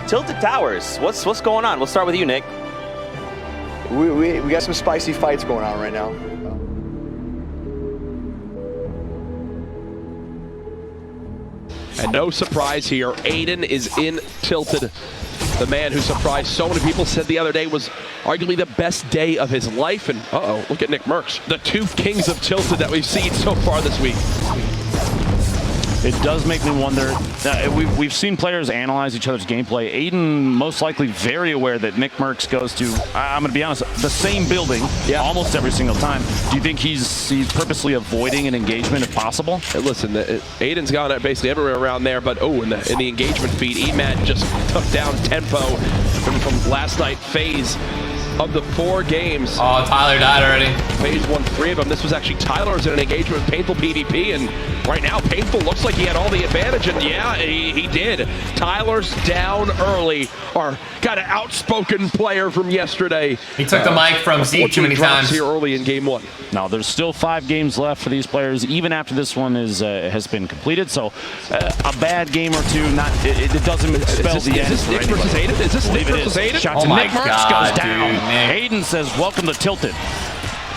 Tilted Towers. What's going on? We'll start with you, Nick. We got some spicy fights going on right now. And no surprise here, Ayden is in Tilted. The man who surprised so many people, said the other day was arguably the best day of his life. And uh-oh, look at NickMercs, the two kings of Tilted that we've seen so far this week. It does make me wonder. We've seen players analyze each other's gameplay. Ayden most likely very aware that NickMercs goes to, I'm going to be honest, the same building almost every single time. Do you think he's purposely avoiding an engagement if possible? Hey, listen, Ayden's gone basically everywhere around there, but in the engagement feed, Emad just took down tempo from last night phase. Of the 4 games. Oh, Tyler died already. Phase won 3 of them. This was actually Tyler's in an engagement with Painful PvP, and right now Painful looks like he had all the advantage, and yeah, he did. Tyler's down early. Our kind of outspoken player from yesterday. He took the mic from Zeke too many times. Here early in game 1. No, there's still 5 games left for these players, even after this one has been completed. So a bad game or two, it doesn't spell the end. Is this Nick versus Ayden? Is this Nick versus Ayden? Shots oh my NickMercs God, goes down. Dude, Ayden says, "Welcome to Tilted."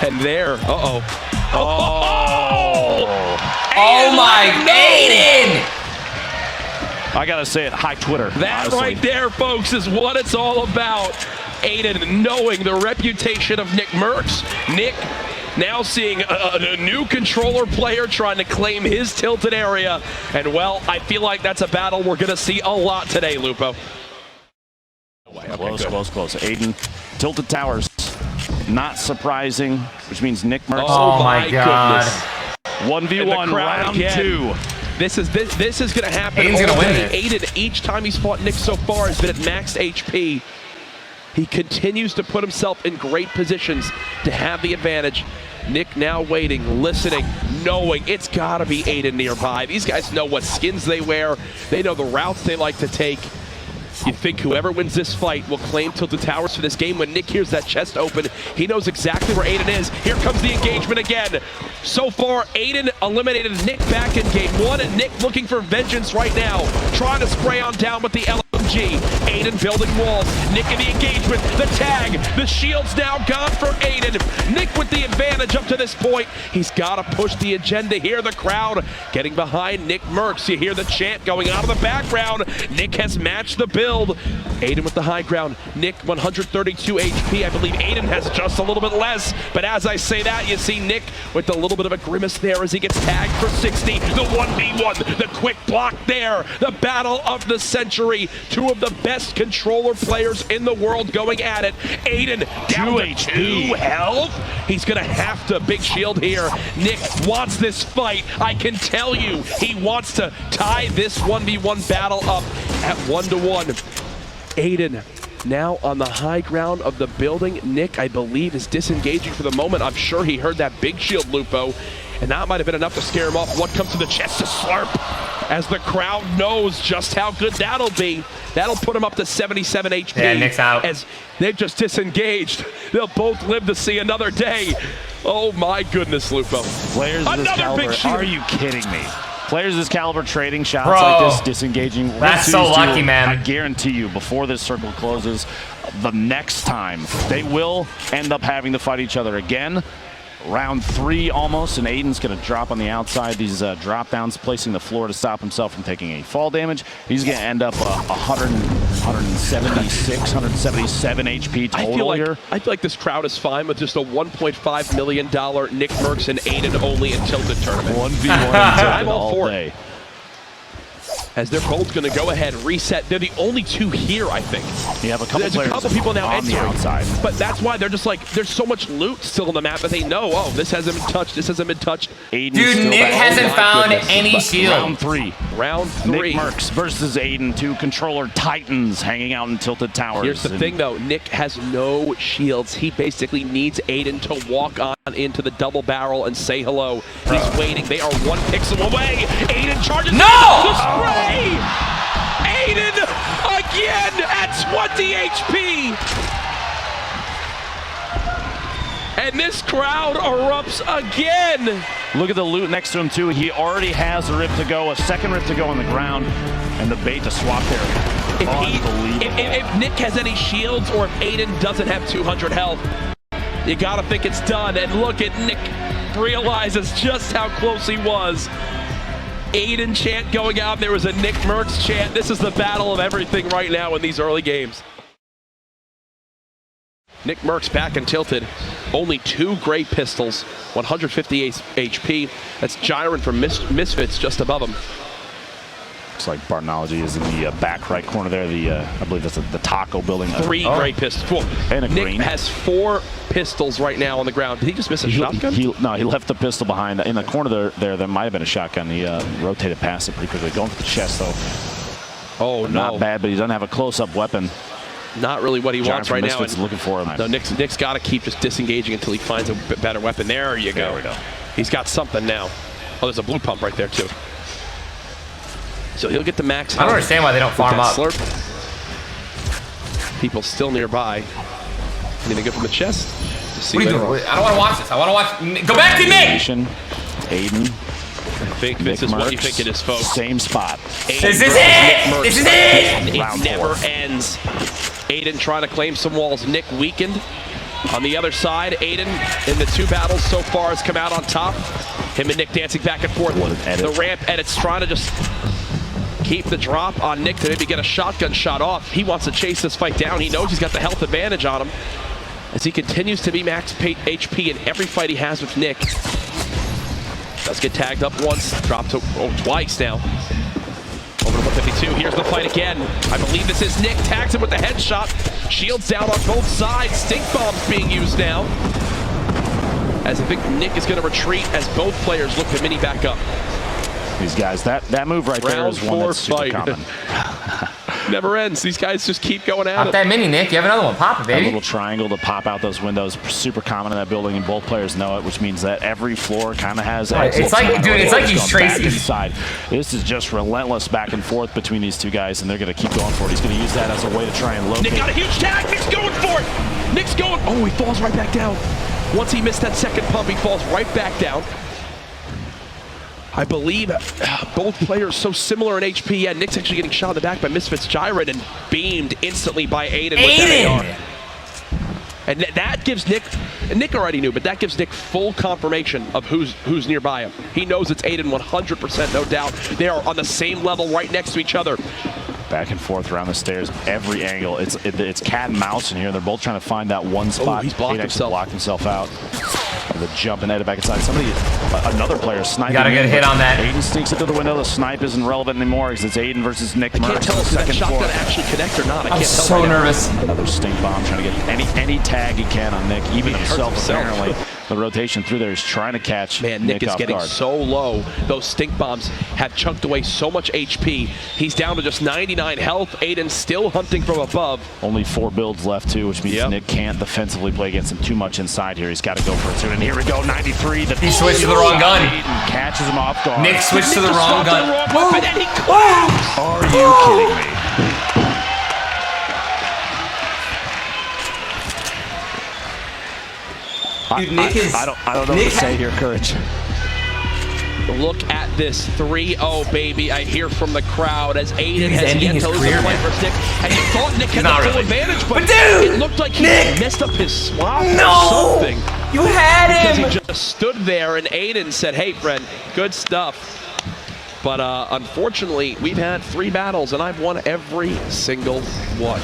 And there, Oh my Ayden! I gotta say it, hi Twitter. That honestly. right there, folks, is what it's all about. Ayden knowing the reputation of NickMercs. Nick now seeing a new controller player trying to claim his Tilted area. And well, I feel like that's a battle we're gonna see a lot today, Lupo. Close. Ayden, Tilted Towers. Not surprising, which means NickMercs. Oh my God. 1v1 round again. 2. This is going to happen. Ayden's going to win it. Ayden, each time he's fought Nick so far, has been at max HP. He continues to put himself in great positions to have the advantage. Nick now waiting, listening, knowing it's got to be Ayden nearby. These guys know what skins they wear. They know the routes they like to take. You think whoever wins this fight will claim Tilted Towers for this game. When Nick hears that chest open, he knows exactly where Ayden is. Here comes the engagement again. So far, Ayden eliminated Nick back in game 1, and Nick looking for vengeance right now. Trying to spray on down with the LMG. Ayden building walls. Nick in the engagement. The tag. The shield's now gone for Ayden. Nick with the advantage up to this point. He's got to push the agenda here. The crowd getting behind NickMercs. You hear the chant going out of the background. Nick has matched the build. Ayden with the high ground. Nick 132 HP. I believe Ayden has just a little bit less. But as I say that, you see Nick with a little bit of a grimace there as he gets tagged for 60. The 1v1, the quick block there. The battle of the century. 2 of the best controller players in the world going at it. Ayden down to 2 health. He's gonna have to big shield here. Nick wants this fight. I can tell you, he wants to tie this 1v1 battle up at 1-1. Ayden now on the high ground of the building. Nick, I believe, is disengaging for the moment. I'm sure he heard that big shield, Lupo, and that might have been enough to scare him off. What comes to the chest to slurp as the crowd knows just how good that'll be. That'll put him up to 77 HP. Yeah, Nick's out. As they've just disengaged. They'll both live to see another day. Oh my goodness, Lupo. Players of this Another caliber, big shield. are you kidding me? Players of this caliber trading shots Bro, like this, disengaging. that's so lucky, man. I guarantee you, before this circle closes, the next time, they will end up having to fight each other again. Round 3 almost, and Ayden's going to drop on the outside. These drop downs, placing the floor to stop himself from taking any fall damage. He's going to end up 176, 177 HP total here. I feel like this crowd is fine with just a $1.5 million NickMercs and Ayden only in Tilted tournament. 1v1 I'm all all for day. it. As they're both going to go ahead, reset. They're the only 2 here, I think. You have a couple There's players a couple people now on the entering, outside. but that's why they're just like, there's so much loot still on the map that they know, oh, this hasn't been touched, this hasn't been touched. Ayden's Dude, still Nick back. hasn't found goodness. any But shield. Round 3. Round 3. NickMercs versus Ayden, 2 controller titans hanging out in Tilted Towers. Here's the thing, though. Nick has no shields. He basically needs Ayden to walk on into the double barrel and say hello. He's waiting. They are 1 pixel away. Ayden charges. No! The spray! Ayden again at 20 HP! And this crowd erupts again! Look at the loot next to him, too. He already has a rip to go, a second rip to go on the ground, and the bait to swap there. If he If Nick has any shields or if Ayden doesn't have 200 health, you gotta think it's done. And look at Nick realizes just how close he was. Ayden chant going out. There was a NickMercs chant. This is the battle of everything right now in these early games. NickMercs back and tilted. Only 2 great pistols, 158 HP. That's Gyron from Misfits just above him. Looks like Bartology is in the back right corner there. I believe that's the taco building. 3 great pistols. Cool. And a Nick green. has 4 pistols right now on the ground. Did he just miss a shotgun? No, he left the pistol behind. In the corner there might have been a shotgun. He rotated past it pretty quickly. Going for the chest, though. Oh, no. Not bad, but he doesn't have a close-up weapon. Not really what he wants right now. Misfits looking for him. No, Nick's got to keep just disengaging until he finds a better weapon. There you go. There we go. He's got something now. Oh, there's a blue pump right there, too. So he'll get the max. I don't understand why they don't farm up. Slurp. People still nearby. Anything good from the chest? What are you doing? I don't want to watch this. I want to watch. Go back to Nick! Ayden. I think this is what you think it is, folks. Same spot. This is it! This is it! It never ends. Ayden trying to claim some walls. Nick weakened. On the other side, Ayden in the 2 battles so far has come out on top. Him and Nick dancing back and forth. The ramp edits trying to just keep the drop on Nick to maybe get a shotgun shot off. He wants to chase this fight down. He knows he's got the health advantage on him as he continues to be max HP in every fight he has with Nick. Does get tagged up once, dropped to twice now. Over to 152. Here's the fight again. I believe this is Nick. Tags him with the headshot. Shields down on both sides. Stink bombs being used now. As I think Nick is going to retreat as both players look to mini back up. These guys, that move right there is one that's super common. Never ends. These guys just keep going at Pop it. that mini, Nick. You have another one. Pop it, That baby. little triangle to pop out those windows, super common in that building, and both players know it, which means that every floor kind of has It's like, dude, it's like he's Tracy. Inside. This is just relentless back and forth between these 2 guys, and they're going to keep going for it. He's going to use that as a way to try and locate. Nick got a huge tag. Nick's going for it. Nick's going. Oh, he falls right back down. Once he missed that second pump, he falls right back down. I believe both players so similar in HP. Yeah, Nick's actually getting shot in the back by Misfits Gyron and beamed instantly by Ayden with that AR. And that gives Nick already knew, but that gives Nick full confirmation of who's nearby him. He knows it's Ayden 100%, no doubt. They are on the same level right next to each other. Back and forth around the stairs, every angle. It's cat and mouse in here. They're both trying to find that one spot. Oh, he's blocked himself. Blocked himself out. The jump and edit back inside. Another player sniping. Gotta get a hit on that. Ayden sneaks into the window. The snipe isn't relevant anymore because it's Ayden versus NickMercs. I can't tell if that shotgun actually connect or not. I can't tell. I'm so nervous. Another stink bomb trying to get any tag he can on Nick, even himself apparently. The rotation through there is trying to catch Man, Nick is getting guard. so low. Those stink bombs have chunked away so much HP. He's down to just 99 health. Ayden still hunting from above. Only 4 builds left too, which means Nick can't defensively play against him too much inside here. He's got to go for it soon. And here we go, 93. He switched to the wrong gun. Ayden catches him off guard. Nick switched to the wrong gun. And he collapsed. Are you kidding me? Dude, Nick is. I don't know what to say here, Courage. Look at this 3-0, baby. I hear from the crowd as Ayden He's has ending yet his to lose career, a fight man. versus Nick. And you thought Nick had not the full really. advantage, but dude, it looked like he Nick! messed up his swap or No! something. You had Because him. he just stood there and Ayden said, hey, friend, good stuff. But unfortunately, we've had 3 battles and I've won every single one.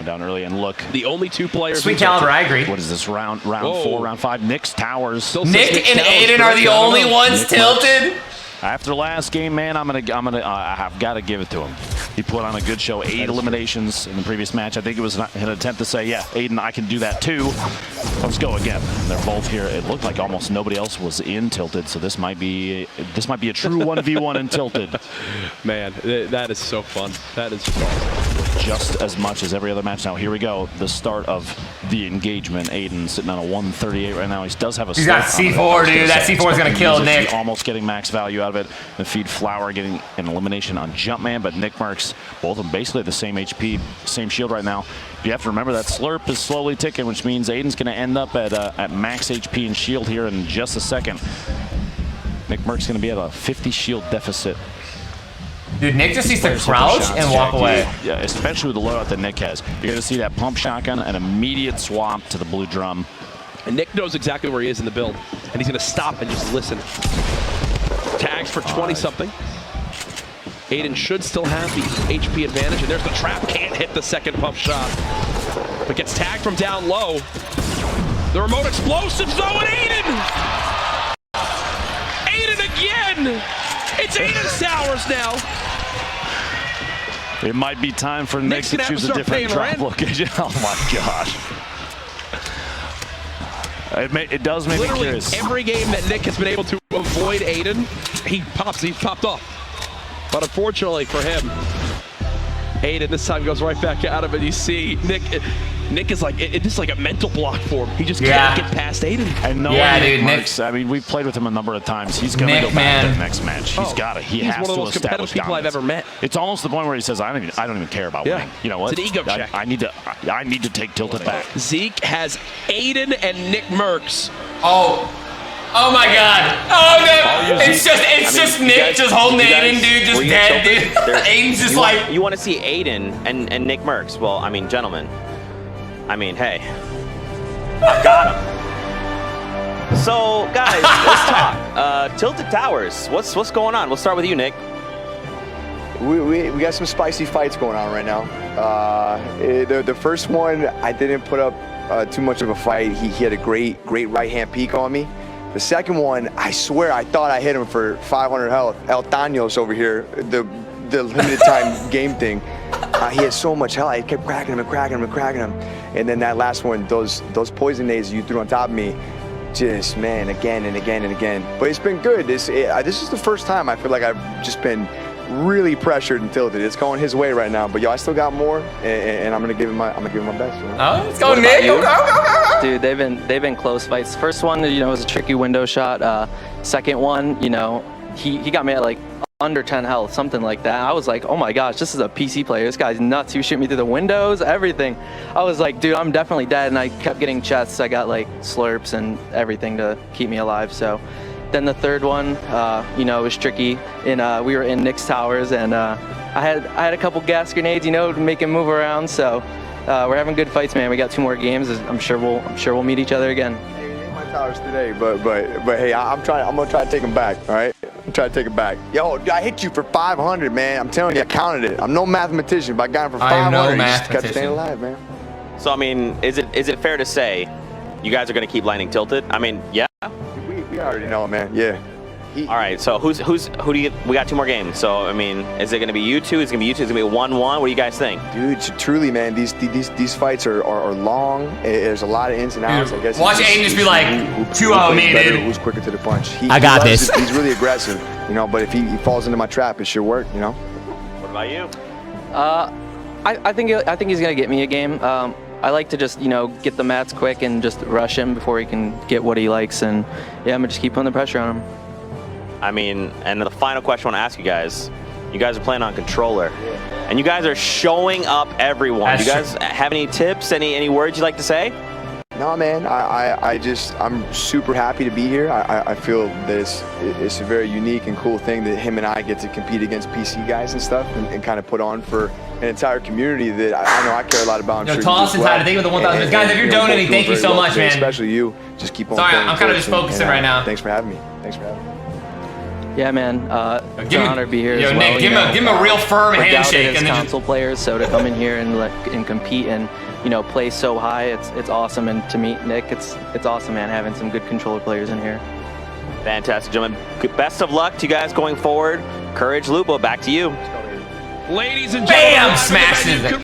Down early and look. The only 2 players. Sweet caliber, I agree. What is this round Whoa. 4, round 5? Nick's towers. Still Nick says and Towers Ayden are the correct. I don't only know. ones tilted. After last game, man, I've got to give it to him. He put on a good show. 8 eliminations in the previous match. I think it was an attempt to say, yeah, Ayden, I can do that too. Let's go again. And they're both here. It looked like almost nobody else was in Tilted, so this might be a true 1v1 in Tilted. Man, that is so fun. That is just awesome. Just as much as every other match. Now here we go. The start of the engagement. Ayden sitting on a 138 right now. He does have a. He's got C4, dude. That C4 is gonna kill Nick. Almost getting max value out of it. The feed Flower getting an elimination on Jumpman, but NickMercs, both of them basically at the same HP, same shield right now. You have to remember that slurp is slowly ticking, which means Ayden's going to end up at max HP and shield here in just a second. NickMercs going to be at a 50 shield deficit. Dude, Nick just needs to crouch and walk away. Yeah, especially with the loadout that Nick has. You're going to see that pump shotgun, an immediate swap to the blue drum. And Nick knows exactly where he is in the build, and he's going to stop and just listen. Tags for 20-something. Ayden should still have the HP advantage, and there's the trap. Can't hit the second pump shot, but gets tagged from down low. The remote explosives though, and Ayden! Ayden again! It's Ayden's towers now. It might be time for Nick to choose a different drop location. Oh my gosh. It does make me curious. Every game that Nick has been able to avoid Ayden, he's popped off. But unfortunately for him, Ayden this time goes right back out of it. You see Nick is like, it's just like a mental block for him. He just can't get past Ayden. And no dude, Nick. I mean, we've played with him a number of times. He's going to go back to the next match. He's got it. He has to establish dominance. He's one of the most competitive people I've ever met. It's almost the point where he says, I don't even care about winning. You know what? It's an ego check. I need to take Tilted back. Zeke has Ayden and NickMercs. Oh my God! Oh no! It's just Nick just holding Ayden, dude, just dead, dude. Ayden's just like. You want to see Ayden and NickMercs? Well, I mean, gentlemen. I mean, hey, I've got him. So, guys, let's talk. Tilted Towers. What's going on? We'll start with you, Nick. We got some spicy fights going on right now. The first one, I didn't put up too much of a fight. He had a great right-hand peek on me. The second one, I swear I thought I hit him for 500 health. El Taños over here, the limited time game thing. He had so much health. I kept cracking him and cracking him and cracking him. And then that last one, those poison nades you threw on top of me, just, man, again and again and again. But it's been good. This is the first time I feel like I've just been really pressured and tilted. It's going his way right now. But yo, I still got more, and I'm gonna give him my best. You know? Oh, it's going Nick. Go. Dude, they've been close fights. First one, was a tricky window shot. Second one, he got me at like under 10 health, something like that. I was like, oh my gosh, this is a PC player. This guy's nuts. He was shooting me through the windows, everything. I was like, dude, I'm definitely dead. And I kept getting chests. I got like slurps and everything to keep me alive. So then the third one, it was tricky. And we were in Nick's towers, and I had a couple gas grenades, to make him move around. So we're having good fights, man. We got 2 more games. I'm sure we'll meet each other again. My towers today, but hey, I'm gonna try to take them back. All right, I'm trying to take them back. Yo, I hit you for 500, man. I'm telling you, I counted it. I'm no mathematician, but I got him for 500. I am no You just got to stay mathematician. alive, man. So I mean, is it fair to say you guys are going to keep lining Tilted? I mean, yeah. We already know, man. Yeah. All right. So who do you? We got 2 more games. So I mean, is it going to be you two? Is it going to be you two? Is it going to be 1-1? What do you guys think? Dude, truly, man, these fights are long. There's a lot of ins and outs. I guess. Watch Ayden just be like, 2-0 me, dude. Who's quicker to the punch? I got this. He's really aggressive, But if he falls into my trap, it should work, What about you? I think he's gonna get me a game. I like to just get the mats quick and just rush him before he can get what he likes, and yeah, I'm gonna just keep putting the pressure on him. I mean, and the final question I want to ask you guys are playing on controller, and you guys are showing up everyone. Do you guys have any tips, any words you'd like to say? No, man, I'm super happy to be here. I feel that it's a very unique and cool thing that him and I get to compete against PC guys and stuff and kind of put on for an entire community that I know I care a lot about. I'm sure Todos and thank you for the 1,000. Guys, if you're donating, thank you so much, man. Especially you. Just keep on. Sorry, I'm kind of just focusing right now. Thanks for having me. Yeah, man, it's an honor to be here as well. Nick, give him a real firm handshake. And console players, so to come in here and compete and play so high, it's awesome. And to meet Nick, it's awesome, man, having some good controller players in here. Fantastic, gentlemen. Best of luck to you guys going forward. Courage, Lupo, back to you. Ladies and gentlemen, bam, smashes it.